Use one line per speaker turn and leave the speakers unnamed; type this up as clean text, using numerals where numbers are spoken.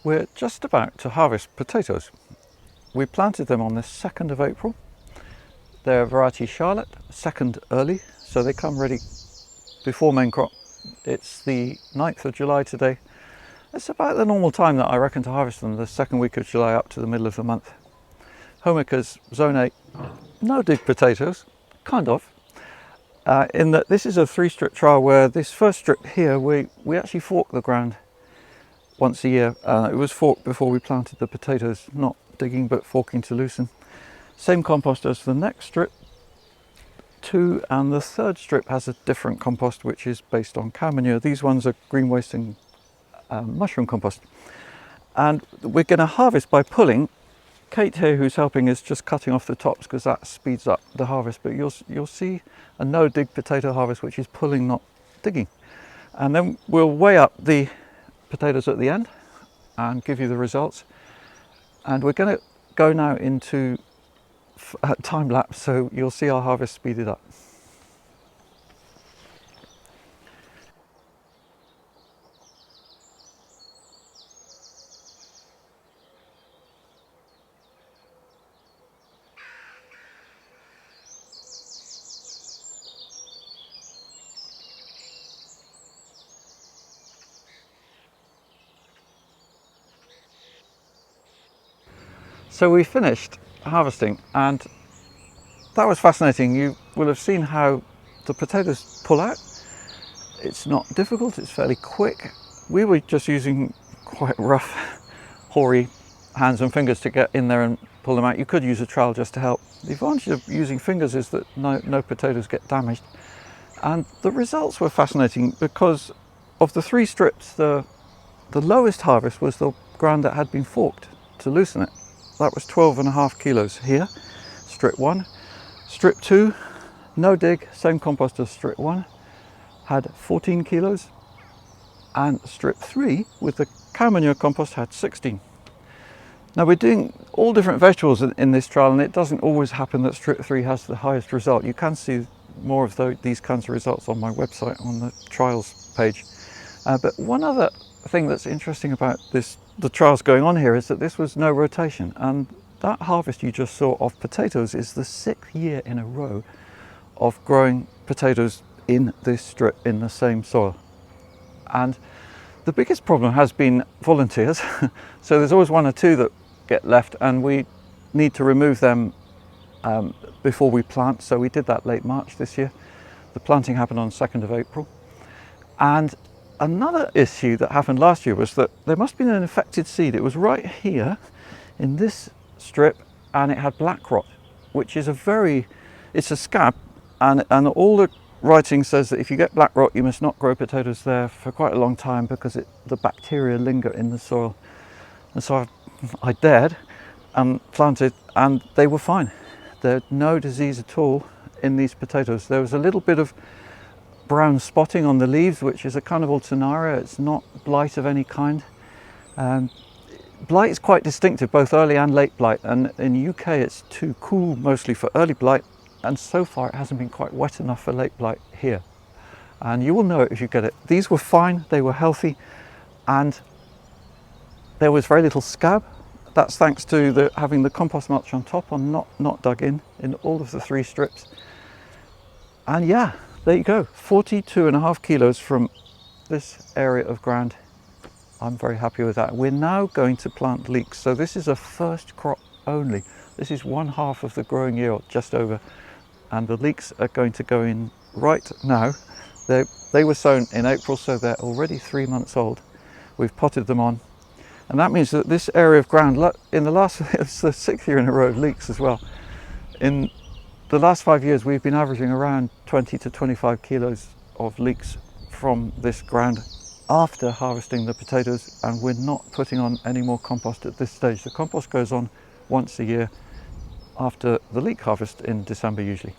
We're just about to harvest potatoes. We planted them on the 2nd of April. They're variety Charlotte, second early, so they come ready before main crop. It's the 9th of July today. It's about the normal time that I reckon to harvest them, the second week of July up to the middle of the month. Homeacres, Zone 8, no dig potatoes, kind of. In that this is a 3-strip trial where this first strip here, we actually fork the ground once a year. It was forked before we planted the potatoes, not digging but forking to loosen. Same compost as the next strip, 2, and the 3rd strip has a different compost which is based on cow manure. These ones are green waste and mushroom compost. And we're going to harvest by pulling. Kate here, who's helping, is just cutting off the tops because that speeds up the harvest, but you'll see a no dig potato harvest which is pulling, not digging. And then we'll weigh up the potatoes at the end and give you the results. And we're going to go now into time lapse, so you'll see our harvest speeded up. So we finished harvesting, and that was fascinating. You will have seen how the potatoes pull out. It's not difficult, it's fairly quick. We were just using quite rough, hoary hands and fingers to get in there and pull them out. You could use a trowel just to help. The advantage of using fingers is that no potatoes get damaged. And the results were fascinating because of the 3 strips, the lowest harvest was the ground that had been forked to loosen it. That was 12.5 kilos here, strip 1. Strip 2, no dig, same compost as strip 1, had 14 kilos. And strip 3, with the cow manure compost, had 16. Now we're doing all different vegetables in this trial, and it doesn't always happen that strip 3 has the highest result. You can see more of these kinds of results on my website on the trials page. But one other thing that's interesting about the trials going on here is that this was no rotation, and that harvest you just saw of potatoes is the 6th year in a row of growing potatoes in this strip in the same soil. And the biggest problem has been volunteers. So there's always 1 or 2 that get left, and we need to remove them before we plant. So we did that late March this year. The planting happened on 2nd of April. And another issue that happened last year was that there must have been an infected seed. It was right here in this strip, and it had black rot, which is it's a scab, and all the writing says that if you get black rot, you must not grow potatoes there for quite a long time because the bacteria linger in the soil. And so I dared and planted, and they were fine. There's no disease at all in these potatoes. There was a little bit of brown spotting on the leaves, which is a kind of alternaria. It's not blight of any kind. Blight is quite distinctive, both early and late blight, and in UK it's too cool mostly for early blight, and so far it hasn't been quite wet enough for late blight here. And you will know it if you get it. These were fine, they were healthy, and there was very little scab. That's thanks to having the compost mulch on top and not dug in all of the 3 strips. And yeah, there you go, 42.5 kilos from this area of ground. I'm very happy with that. We're now going to plant leeks. So this is a first crop only. This is 1/2 of the growing year, or just over. And the leeks are going to go in right now. They were sown in April, so they're already 3 months old. We've potted them on. And that means that this area of ground, in the last, it's the 6th year in a row of leeks as well. In the last 5 years, we've been averaging around 20 to 25 kilos of leeks from this ground after harvesting the potatoes, and we're not putting on any more compost at this stage. The compost goes on once a year after the leek harvest in December usually.